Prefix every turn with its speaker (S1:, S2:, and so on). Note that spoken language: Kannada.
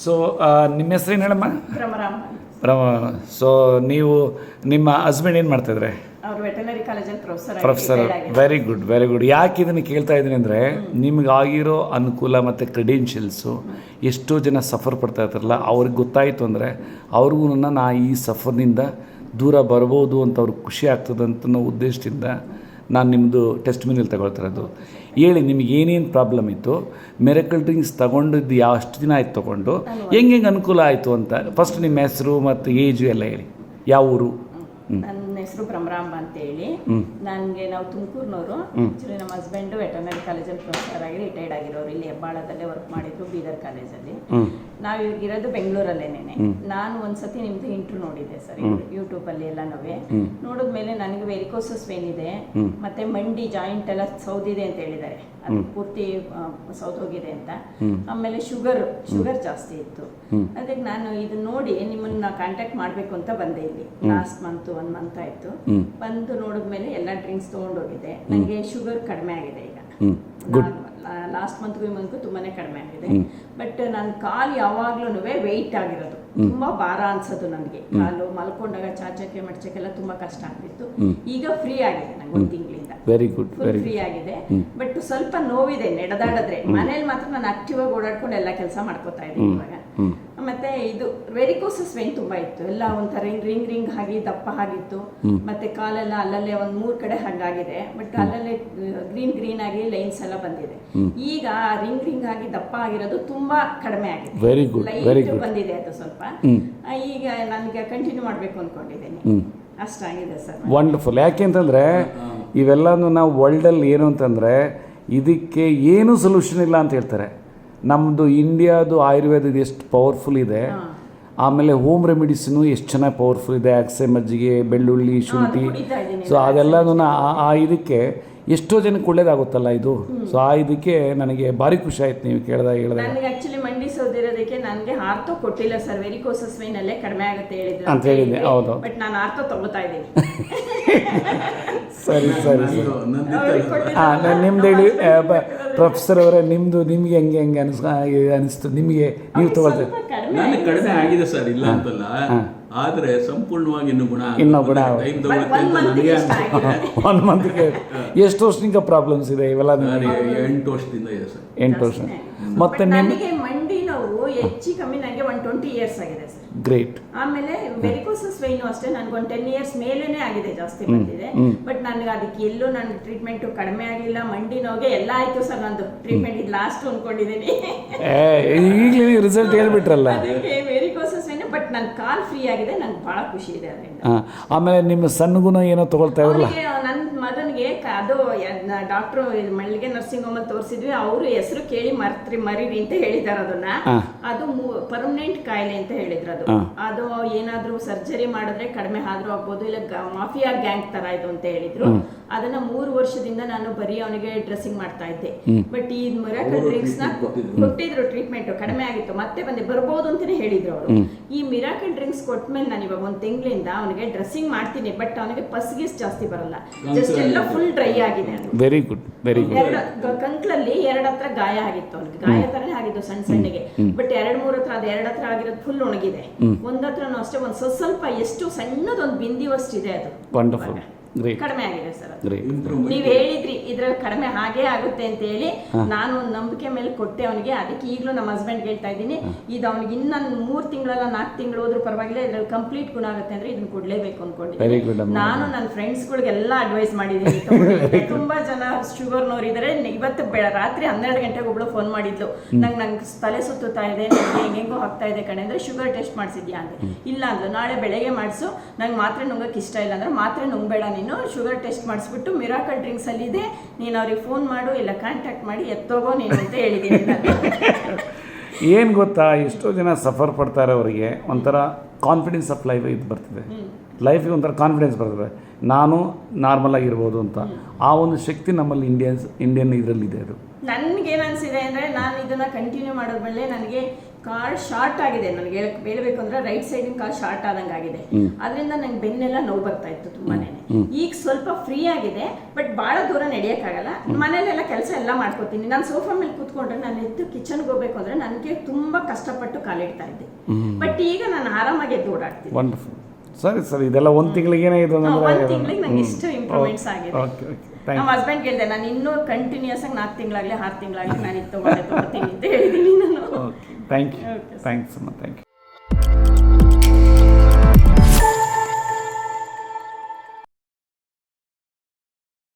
S1: ಸೊ ನಿಮ್ಮ ಹೆಸರೇನು ಹೇಳಮ್ಮ?
S2: ಭ್ರಮ.
S1: ಸೊ ನೀವು ನಿಮ್ಮ ಹಸ್ಬೆಂಡ್ ಏನು ಮಾಡ್ತಾಯಿದ್ರೆ?
S2: ಅವರು ವೆಟರ್ನರಿ ಕಾಲೇಜಲ್ಲಿ
S1: professor. Very good very good. ಯಾಕೆ ಇದನ್ನು ಕೇಳ್ತಾ ಇದ್ದೀನಿ ಅಂದರೆ ನಿಮಗಾಗಿರೋ ಅನುಕೂಲ ಮತ್ತು ಕ್ರೆಡೆನ್ಷಿಯಲ್ಸು ಎಷ್ಟೋ ಜನ ಸಫರ್ ಪಡ್ತಾ ಇರ್ತಾರಲ್ಲ ಅವ್ರಿಗೆ ಗೊತ್ತಾಯಿತು ಅಂದರೆ ಅವ್ರಿಗೂ ನಾ ಈ ಸಫರ್ನಿಂದ ದೂರ ಬರ್ಬೋದು ಅಂತ ಅವ್ರಿಗೆ ಖುಷಿ ಆಗ್ತದೆ ಅಂತ ಉದ್ದೇಶದಿಂದ ನಾನು ನಿಮ್ಮದು ಟೆಸ್ಟ್ ಮಿನಲ್ಲಿ ತಗೊಳ್ತಿರೋದು. ಹೇಳಿ ನಿಮಗೆ ಏನೇನು ಪ್ರಾಬ್ಲಮ್ ಇತ್ತು, ಮಿರಾಕಲ್ ಡ್ರಿಂಕ್ಸ್ ತೊಗೊಂಡಿದ್ದು ಎಷ್ಟು ದಿನ ಆಯ್ತು ತೊಗೊಂಡು, ಹೆಂಗೆ ಅನುಕೂಲ ಆಯಿತು ಅಂತ ಫಸ್ಟ್ ನಿಮ್ಮ ಹೆಸರು ಮತ್ತು ಏಜು ಎಲ್ಲ ಹೇಳಿ. ಯಾವ ಊರು?
S2: ನನ್ನ ಹೆಸರು ಭ್ರಮರಾಂಬ ಅಂತ ಹೇಳಿ. ನಾವು ತುಮಕೂರಿನವರು. ಆಕ್ಚುಲಿ ನಮ್ಮ ಹಸ್ಬೆಂಡ್ ವೆಟರ್ನರಿ ಕಾಲೇಜಲ್ಲಿ ಪ್ರೊಫೆಸರ್ ಆಗಿ ರಿಟೈರ್ಡ್ ಆಗಿರೋರು. ಇಲ್ಲಿ ಹೆಬ್ಬಾಳದಲ್ಲೇ ವರ್ಕ್ ಮಾಡಿದ್ರು, ಬೀದರ್ ಕಾಲೇಜಲ್ಲಿ. ನಾವು ಇವಾಗಿರೋದು ಬೆಂಗಳೂರಲ್ಲೇನೆ. ನಾನು ಒಂದ್ಸತಿ ನಿಮ್ದು ಇಂಟ್ರ್ಯೂ ನೋಡಿದ್ದೆ ಸರ್ ಯೂಟ್ಯೂಬಲ್ಲಿ ಎಲ್ಲನೂ. ನೋಡಿದ್ಮೇಲೆ ನನಗೆ ವೆರಿಕೋಸಸ್ ವೇನ್ ಇದೆ, ಮತ್ತೆ ಮಂಡಿ ಜಾಯಿಂಟ್ ಎಲ್ಲ ಸೌದಿದೆ ಅಂತ ಹೇಳಿದ್ದಾರೆ. ಅದು ಪೂರ್ತಿ ಸೌದೋಗಿದೆ ಅಂತ. ಆಮೇಲೆ ಶುಗರ್ ಜಾಸ್ತಿ ಇತ್ತು. ಅದಕ್ಕೆ ನಾನು ಇದನ್ನ ನೋಡಿ ನಿಮ್ಮನ್ನ ಕಾಂಟ್ಯಾಕ್ಟ್ ಮಾಡಬೇಕು ಅಂತ ಬಂದೆ ಇಲ್ಲಿ. ಲಾಸ್ಟ್ ಮಂತ್ 1 ಮಂತ್ ಆಯ್ತು. ಬಂದು ನೋಡಿದ್ಮೇಲೆ ಎಲ್ಲ ಡ್ರಿಂಕ್ಸ್ ತೊಗೊಂಡೋಗಿದ್ದೆ. ನನಗೆ ಶುಗರ್ ಕಡಿಮೆ ಆಗಿದೆ ಈಗ. ಲಾಸ್ಟ್ ಮಂತ್ಗೂ ತುಂಬಾನೇ ಕಡಿಮೆ ಆಗಿದೆ. ಬಟ್ ನನ್ನ ಕಾಲು ಯಾವಾಗ್ಲೂ ವೆಯ್ಟ್ ಆಗಿರೋದು, ತುಂಬಾ ಭಾರ ಅನ್ಸೋದು ನನಗೆ. ಕಾಲು ಮಲ್ಕೊಂಡಾಗ ಚಾಚಕ್ಕೆ ಮಡ್ಚಕ್ಕೆಲ್ಲ ತುಂಬಾ ಕಷ್ಟ ಆಗ್ತಿತ್ತು. ಈಗ ಫ್ರೀ ಆಗಿದೆ ನಂಗೆ 1 ತಿಂಗಳಿಂದ.
S1: Very good.
S2: ಫ್ರೀ ಆಗಿದೆ. ಬಟ್ ಸ್ವಲ್ಪ ನೋವಿದೆ ನಡೆದಾಡಿದ್ರೆ. ಮನೇಲಿ ಮಾತ್ರ ನಾನು ಆಕ್ಟಿವ್ ಆಗಿ ಓಡಾಡ್ಕೊಂಡು ಎಲ್ಲ ಕೆಲಸ ಮಾಡ್ಕೋತಾ ಇದ್ದೀನಿ ಇವಾಗ. ಮತ್ತೆ ಇದು ವೆರಿಕೋಸಸ್ ವೇನ್ ತುಂಬಾ ಇತ್ತು. ಎಲ್ಲ ಒಂಥರ ರಿಂಗ್ ಆಗಿ ದಪ್ಪ ಆಗಿತ್ತು. ಮತ್ತೆ ಕಾಲೆಲ್ಲ ಅಲ್ಲಲ್ಲೇ 1-3 ಕಡೆ ಹಾಗಾಗಿದೆ. ಬಟ್ ಅಲ್ಲಲ್ಲೇ ಗ್ರೀನ್ ಆಗಿ ಲೈನ್ಸ್ ಎಲ್ಲ ಬಂದಿದೆ. ಈಗ ರಿಂಗ್ ಆಗಿ ದಪ್ಪ ಆಗಿರೋದು ತುಂಬಾ ಕಡಿಮೆ ಆಗಿದೆ.
S1: Very good.
S2: ಲೈಟ್ ಬಂದಿದೆ ಅದು ಸ್ವಲ್ಪ. ಈಗ ನನಗೆ ಕಂಟಿನ್ಯೂ ಮಾಡಬೇಕು ಅನ್ಕೊಂಡಿದ್ದೀನಿ. ಅಷ್ಟಾಗಿದೆ ಸರ್.
S1: ವಂಡರ್ಫುಲ್. ಯಾಕೆಂತಂದರೆ ಇವೆಲ್ಲನೂ ನಾವು ವರ್ಲ್ಡಲ್ಲಿ ಏನು ಅಂತಂದರೆ ಇದಕ್ಕೆ ಏನೂ ಸೊಲ್ಯೂಷನ್ ಇಲ್ಲ ಅಂತ ಹೇಳ್ತಾರೆ. ನಮ್ಮದು ಇಂಡಿಯಾದು ಆಯುರ್ವೇದ ಎಷ್ಟು ಪವರ್ಫುಲ್ ಇದೆ, ಆಮೇಲೆ ಹೋಮ್ ರೆಮಿಡೀಸನ್ನು ಎಷ್ಟು ಚೆನ್ನಾಗಿ ಪವರ್ಫುಲ್ ಇದೆ. ಅಗಸೆ ಮಜ್ಜಿಗೆ, ಬೆಳ್ಳುಳ್ಳಿ, ಶುಂಠಿ. ಸೊ ಅದೆಲ್ಲನೂ ಇದಕ್ಕೆ ಎಷ್ಟೋ ಜನಕ್ಕೆ ಒಳ್ಳೇದಾಗುತ್ತಲ್ಲ ಇದು. ಸೊ ಇದಕ್ಕೆ ನನಗೆ ಭಾರಿ ಖುಷಿ ಆಯ್ತು ನೀವು ಹೇಳಿದಾಗ.
S2: ನನಗೆ ಆಕ್ಚುಲಿ ಮಂಡಿ ಸೋದಿರೋದಕ್ಕೆ ನನಗೆ ಆರ್ಥೋ ಕೊಟ್ಟಿಲ್ಲ ಸರ್. ವೆರಿಕೋಸಸ್ ವೇನ್ ಅಲ್ಲೇ ಕಡಿಮೆ ಆಗುತ್ತೆ
S1: ಅಂತ ಹೇಳಿದ್ದೆ. ಹೌದು.
S2: ಬಟ್ ನಾನು ಆರ್ಥೋ ತಗೋತಾ ಇದ್ದೀನಿ.
S1: ಸರಿ. ನಿಮ್ದು ಹೇಳಿ ಪ್ರೊಫೆಸರ್ ಅವರೇ, ನಿಮ್ಗೆ ಹೆಂಗೆ ಅನಿಸ್ತು ನಿಮಗೆ? ನೀವು ತಗೊಳ್ತೀವಿ.
S3: ನನಗೆ ಕಡಿಮೆ ಆಗಿದೆ ಸರ್, ಇಲ್ಲ ಅಂತಲ್ಲ. ಆದರೆ ಸಂಪೂರ್ಣವಾಗಿ ಇನ್ನೂ ಗುಣ
S1: 1 ಮಂತ್ಗೆ. ಎಷ್ಟು ವರ್ಷದಿಂದ ಪ್ರಾಬ್ಲಮ್ಸ್ ಇದೆ ಇವೆಲ್ಲ?
S3: 8 ವರ್ಷದಿಂದ ಇದೆ ಸರ್.
S1: 8 ವರ್ಷ. ಮತ್ತೆ
S2: ನನಗೆ ಮಂಡಿ ನೋವು ಹೆಚ್ಚು ಕಮ್ಮಿ ನನಗೆ 120 ಇಯರ್ಸ್ ಆಗಿದೆ ಸರ್.
S1: ಗ್ರೇಟ್.
S2: ಆಮೇಲೆ ವೆರಿಕೋಸಸ್ ವೇನು ಅಷ್ಟೇ ನನಗೆ 10 ಇಯರ್ಸ್ ಮೇಲೇನೆ ಆಗಿದೆ, ಜಾಸ್ತಿ ಬಂದಿದೆ. ಬಟ್ ನನಗೆ ಅದಕ್ಕೆ ಎಲ್ಲೂ ನನ್ನ ಟ್ರೀಟ್ಮೆಂಟ್ ಕಡಿಮೆ ಆಗಿಲ್ಲ. ಮಂಡಿ ನೋವಿಗೆ ಎಲ್ಲ ಆಯ್ತು ಸರ್. ನಂದು ಟ್ರೀಟ್ಮೆಂಟ್ ಇದು ಲಾಸ್ಟ್ ಅನ್ಕೊಂಡಿದ್ದೀನಿ.
S1: ಈಗಲೇ ರಿಸಲ್ಟ್ ಹೇಳ್ಬಿಟ್ರಲ್ಲ.
S2: ಅದಕ್ಕೆ ವೆರಿಕೋಸಸ್ ವೇನು. ಬಟ್ ನನ್ನ ಕಾಲ್ ಫ್ರೀ ಆಗಿದೆ. ನಂಗೆ ಬಹಳ ಖುಷಿ ಇದೆ ಅದರಿಂದ.
S1: ಆಮೇಲೆ ನಿಮ್ಮ ಸಣ್ಣಗೂ ಏನೋ ತಗೊಳ್ತಾ ಇರಲ್ಲ?
S2: ನನ್ನ ಮಗನಿಗೆ ಅದು ಡಾಕ್ಟ್ರು ಮಳ್ಳಿಗೆ ನರ್ಸಿಂಗ್ ಹೋಮಲ್ಲಿ ತೋರಿಸಿದ್ವಿ. ಅವರು ಹೆಸರು ಕೇಳಿ ಮರೀರಿ ಅಂತ ಹೇಳಿದಾರೆ ಅದನ್ನ. ಅದು ಪರ್ಮನೆಂಟ್ ಕಾಯಿಲೆ ಅಂತ ಹೇಳಿದ್ರು. ಅದು ಏನಾದ್ರೂ ಸರ್ಜರಿ ಮಾಡಿದ್ರೆ ಕಡಿಮೆ ಆದ್ರೂ ಆಗ್ಬೋದು, ಇಲ್ಲ ಮಾಫಿಯಾ ಗ್ಯಾಂಗ್ ತರ ಇದು ಅಂತ ಹೇಳಿದ್ರು. ಅದನ್ನ 3 ವರ್ಷದಿಂದ ನಾನು ಬರೀ ಅವನಿಗೆ ಡ್ರೆಸ್ಸಿಂಗ್ ಮಾಡ್ತಾ ಇದ್ದೆ. ಬಟ್ ಈ ಮಿರಾಕಲ್ ಡ್ರಿಂಕ್ಸ್ ನ ಕೊಟ್ಟಿದ್ರು, ಟ್ರೀಟ್ಮೆಂಟ್ ಕಡಿಮೆ ಆಗಿತ್ತು. ಮತ್ತೆ ಬಂದೆ ಬರ್ಬೋದು ಅಂತಾನೆ ಹೇಳಿದ್ರು ಅವರು. ಈ ಮಿರಾಕಲ್ ಡ್ರಿಂಕ್ಸ್ ಕೊಟ್ಮೇಲೆ ನಾನು ಇವಾಗ 1 ತಿಂಗಳಿಂದ ಅವನಿಗೆ ಡ್ರೆಸ್ಸಿಂಗ್ ಮಾಡ್ತೀನಿ. ಬಟ್ ಅವನಿಗೆ ಪಸ್ಗೀಸ್ ಜಾಸ್ತಿ ಬರಲ್ಲ, ಜಸ್ಟ್ ಎಲ್ಲ ಫುಲ್ ಡ್ರೈ ಆಗಿದೆ.
S1: Very good. Very good.
S2: ಕಂಕ್ಳಲ್ಲಿ 2 ಹತ್ರ ಗಾಯ ಆಗಿತ್ತು ಅವನಿಗೆ. ಗಾಯ ತರನೇ ಆಗಿದ್ದು ಸಣ್ಣಗೆ. ಬಟ್ 2-3 ಹತ್ರ ಅದು 2 ಹತ್ರ ಆಗಿರೋದು ಫುಲ್ ಒಣಗಿದೆ. 1 ಹತ್ರನೂ ಅಷ್ಟೇ ಒಂದು ಸ್ವಲ್ಪ ಎಷ್ಟು ಸಣ್ಣದೊಂದು ಬಿಂದಿವಷ್ಟು ಇದೆ. ಅದು
S1: ವಂಡರ್ಫುಲ್.
S2: ಕಡಿಮೆ ಆಗಿದೆ ಸರ್. ನೀವ್ ಹೇಳಿದ್ರಿ ಇದ್ರಲ್ಲಿ ಕಡಿಮೆ ಹಾಗೆ ಆಗುತ್ತೆ ಅಂತ ಹೇಳಿ ನಾನು ಒಂದು ನಂಬಿಕೆ ಮೇಲೆ ಕೊಟ್ಟೆ ಅವನಿಗೆ. ಅದಕ್ಕೆ ಈಗಲೂ ನಮ್ಮ ಹಸ್ಬೆಂಡ್ ಹೇಳ್ತಾ ಇದ್ದೀನಿ, ಇದು ಅವನಿಗೆ ಇನ್ನ 3 ತಿಂಗಳಲ್ಲ 4 ತಿಂಗಳು ಹೋದ್ರೂ ಪರವಾಗಿಲ್ಲ, ಇದ್ರಲ್ಲಿ ಕಂಪ್ಲೀಟ್ ಗುಣ ಆಗುತ್ತೆ ಅಂದ್ರೆ ಇದನ್ನ ಕೊಡ್ಲೇಬೇಕು ಅನ್ಕೊಂಡಿದ್ದೀನಿ. ನಾನು ನನ್ನ ಫ್ರೆಂಡ್ಸ್ಗಳಿಗೆಲ್ಲ ಅಡ್ವೈಸ್ ಮಾಡಿದ್ದೀನಿ. ತುಂಬಾ ಜನ ಶುಗರ್ ನೋರಿದ್ದಾರೆ. ಇವತ್ತು ರಾತ್ರಿ 12 ಗಂಟೆಗೆ ಒಬ್ಳು ಫೋನ್ ಮಾಡಿದ್ಲು, ನಂಗೆ ತಲೆ ಸುತ್ತುತ್ತಾ ಇದೆ, ನನಗೆ ಹೆಂಗೆಂಗೋ ಆಗ್ತಾ ಇದೆ ಕಣೆ ಅಂದ್ರೆ ಶುಗರ್ ಟೆಸ್ಟ್ ಮಾಡಿಸಿದ್ಯಾ ಅಂದ್ರೆ ಇಲ್ಲ ಅಂದ್ಲು. ನಾಳೆ ಬೆಳಗ್ಗೆ ಮಾಡಿಸು, ನಂಗೆ ಮಾತ್ರೆ ನುಂಗಕ್ಕೆ ಇಷ್ಟ ಇಲ್ಲ ಅಂದ್ರೆ ಮಾತ್ರೆ ನುಂಗಬೇಡ, ನೀನು ಶುಗರ್ ಟೆಸ್ಟ್ ಮಾಡಿಸ್ಬಿಟ್ಟು ಮಿರಾಕಲ್ ಡ್ರಿಂಕ್ಸ್ ಅಲ್ಲಿ ಇದೆ, ನೀನು ಅವ್ರಿಗೆ ಫೋನ್ ಮಾಡು ಇಲ್ಲ ಕಾಂಟ್ಯಾಕ್ಟ್ ಮಾಡಿ ಎತ್ತೋಗೋ ನೀನು ಅಂತ ಹೇಳಿದ್ದೀನಿ.
S1: ಏನು ಗೊತ್ತಾ, ಎಷ್ಟೋ ಜನ ಸಫರ್ ಪಡ್ತಾರೆ, ಅವರಿಗೆ ಒಂಥರ ಕಾನ್ಫಿಡೆನ್ಸ್ ಆಫ್ ಲೈಫ್ ಇದು ಬರ್ತದೆ. ಲೈಫಿಗೆ ಒಂಥರ ಕಾನ್ಫಿಡೆನ್ಸ್ ಬರ್ತದೆ, ನಾನು ನಾರ್ಮಲ್ ಆಗಿರ್ಬೋದು ಅಂತ. ಆ ಒಂದು ಶಕ್ತಿ ನಮ್ಮಲ್ಲಿ ಇಂಡಿಯನ್ ಇದರಲ್ಲಿದೆ. ಅದು
S2: ನನಗೇನು ಅನಿಸಿದೆ ಅಂದರೆ, ನಾನು ಇದನ್ನು ಕಂಟಿನ್ಯೂ ಮಾಡೋದ್ಮೇಲೆ ನನಗೆ ಕಾಲ್ ಶಾರ್ಟ್ ಆಗಿದೆ. ನನಗೆ ಹೇಳಬೇಕು ಅಂದರೆ ರೈಟ್ ಸೈಡಿನ ಕಾಲ್ ಶಾರ್ಟ್ ಆದಂಗೆ ಆಗಿದೆ. ಅದರಿಂದ ನಂಗೆ ಬೆನ್ನೆಲ್ಲ ನೋವು ಬರ್ತಾ ಇತ್ತು ತುಂಬಾನೇ. ಈಗ ಸ್ವಲ್ಪ ಫ್ರೀ ಆಗಿದೆ, ಬಟ್ ಭಾಳ ದೂರ ನಡೆಯೋಕ್ಕಾಗಲ್ಲ. ಮನೇಲೆಲ್ಲ ಕೆಲಸ ಎಲ್ಲ ಮಾಡ್ಕೋತೀನಿ. ನಾನು ಸೋಫಾ ಮೇಲೆ ಕೂತ್ಕೊಂಡ್ರೆ ನಾನು ಎದ್ದು ಕಿಚನ್ಗೆ ಹೋಗ್ಬೇಕು ಅಂದರೆ ನನಗೆ ತುಂಬ ಕಷ್ಟಪಟ್ಟು ಕಾಲಿಡ್ತಾ ಇದ್ದೆ. ಬಟ್ ಈಗ ನಾನು ಆರಾಮಾಗಿ ಎದ್ದು ಓಡಾಡ್ತೀನಿ.
S1: ವಂಡರ್ಫುಲ್. ಸರಿ ಸರ್, ಇದೆಲ್ಲ ಒಂದು ತಿಂಗಳಿಗೇನೆ ಇದು
S2: ಒಂದು ತಿಂಗಳಿಗೆ ನಂಗೆ ಇಷ್ಟು ಇಂಪ್ರೂವ್ಮೆಂಟ್ಸ್ ಆಗಿದೆ.
S1: Okay okay.
S2: ನಮ್ಮ ಹಸ್ಬೆಂಡ್ ಹೇಳಿದೆ, ನಾನು ಇನ್ನೂ ಕಂಟಿನ್ಯೂಸ್ ಆಗಿ 4 ತಿಂಗಳಾಗಲಿ 6 ತಿಂಗಳಾಗಲಿ ನಾನು ಇದು ತಗೋತೀನಿ ಅಂತ ಹೇಳಿದ್ದೀನಿ ನಾನು.
S1: Okay, thank you. ಥ್ಯಾಂಕ್ಸ್ ಅಮ್ಮ, ಥ್ಯಾಂಕ್ ಯು.